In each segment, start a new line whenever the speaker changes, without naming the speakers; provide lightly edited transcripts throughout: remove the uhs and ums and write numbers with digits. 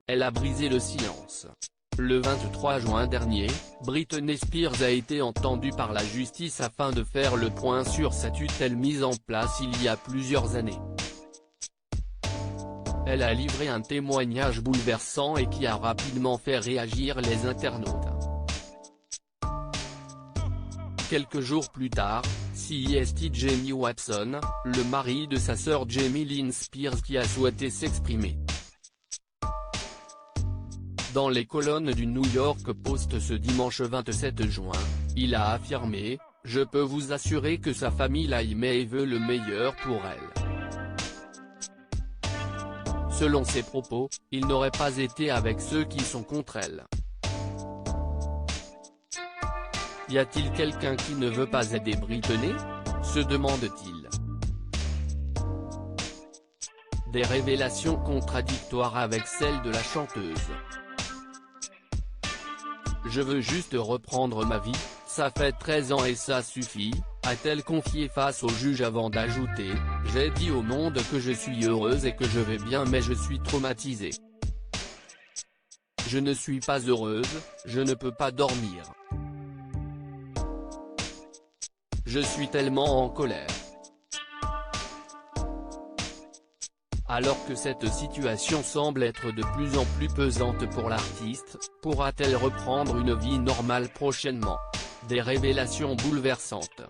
elle a brisé le silence. Le 23 juin dernier, Britney Spears a été entendue par la justice afin de faire le point sur sa tutelle mise en place il y a plusieurs années. Elle a livré un témoignage bouleversant et qui a rapidement fait réagir les internautes. Quelques jours plus tard, CEST Jamie Watson, le mari de sa sœur Jamie Lynn Spears qui a souhaité s'exprimer. Dans les colonnes du New York Post ce dimanche 27 juin, il a affirmé « Je peux vous assurer que sa famille l'a aimée et veut le meilleur pour elle ». Selon ses propos, il n'aurait pas été avec ceux qui sont contre elle. Y a-t-il quelqu'un qui ne veut pas aider Britney ? Se demande-t-il. Des révélations contradictoires avec celles de la chanteuse. Je veux juste reprendre ma vie, ça fait 13 ans et ça suffit, a-t-elle confié face au juge avant d'ajouter « J'ai dit au monde que je suis heureuse et que je vais bien mais je suis traumatisée. Je ne suis pas heureuse, je ne peux pas dormir. Je suis tellement en colère. » Alors que cette situation semble être de plus en plus pesante pour l'artiste, pourra-t-elle reprendre une vie normale prochainement ? Des révélations bouleversantes.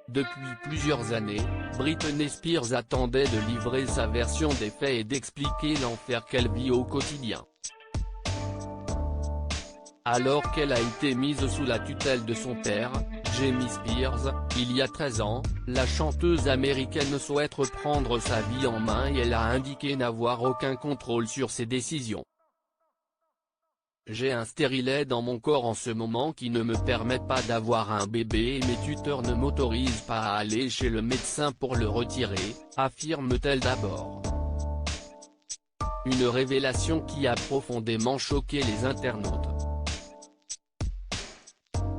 Depuis plusieurs années, Britney Spears attendait de livrer sa version des faits et d'expliquer l'enfer qu'elle vit au quotidien. Alors qu'elle a été mise sous la tutelle de son père, Jamie Spears, il y a 13 ans, la chanteuse américaine souhaite reprendre sa vie en main et elle a indiqué n'avoir aucun contrôle sur ses décisions. J'ai un stérilet dans mon corps en ce moment qui ne me permet pas d'avoir un bébé et mes tuteurs ne m'autorisent pas à aller chez le médecin pour le retirer, affirme-t-elle d'abord. Une révélation qui a profondément choqué les internautes.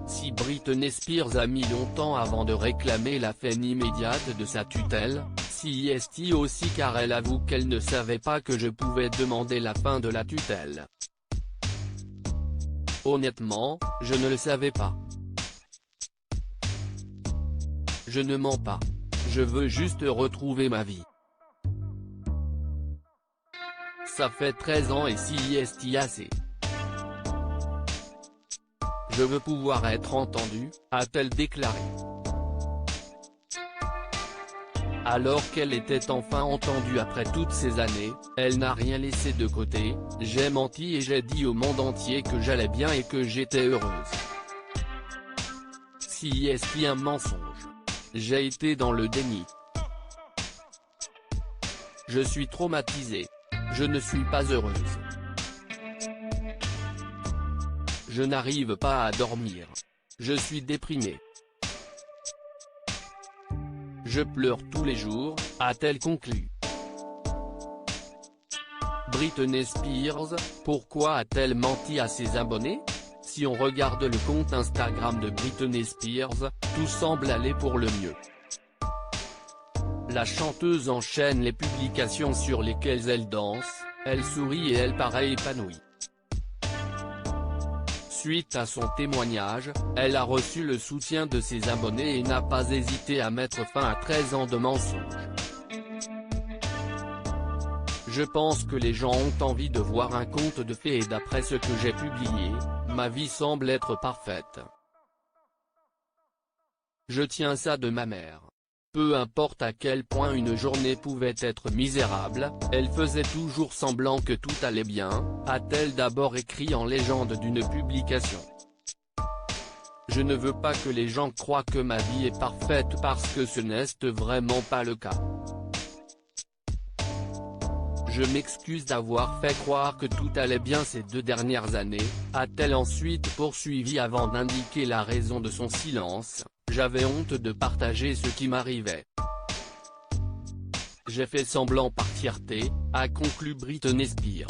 Si Britney Spears a mis longtemps avant de réclamer la fin immédiate de sa tutelle, CEST aussi car elle avoue qu'elle ne savait pas que je pouvais demander la fin de la tutelle. Honnêtement, je ne le savais pas. Je ne mens pas. Je veux juste retrouver ma vie. Ça fait 13 ans et CEST assez. Je veux pouvoir être entendue, a-t-elle déclaré. Alors qu'elle était enfin entendue après toutes ces années, elle n'a rien laissé de côté, j'ai menti et j'ai dit au monde entier que j'allais bien et que j'étais heureuse. Si est-ce un mensonge? J'ai été dans le déni. Je suis traumatisée. Je ne suis pas heureuse. Je n'arrive pas à dormir. Je suis déprimée. Je pleure tous les jours, a-t-elle conclu. Britney Spears, pourquoi a-t-elle menti à ses abonnés? Si on regarde le compte Instagram de Britney Spears, tout semble aller pour le mieux. La chanteuse enchaîne les publications sur lesquelles elle danse, elle sourit et elle paraît épanouie. Suite à son témoignage, elle a reçu le soutien de ses abonnés et n'a pas hésité à mettre fin à 13 ans de mensonges. Je pense que les gens ont envie de voir un conte de fées et d'après ce que j'ai publié, ma vie semble être parfaite. Je tiens ça de ma mère. Peu importe à quel point une journée pouvait être misérable, elle faisait toujours semblant que tout allait bien, a-t-elle d'abord écrit en légende d'une publication. Je ne veux pas que les gens croient que ma vie est parfaite parce que ce n'est vraiment pas le cas. Je m'excuse d'avoir fait croire que tout allait bien ces 2 dernières années, a-t-elle ensuite poursuivi avant d'indiquer la raison de son silence. J'avais honte de partager ce qui m'arrivait. J'ai fait semblant par fierté, a conclu Britney Spears.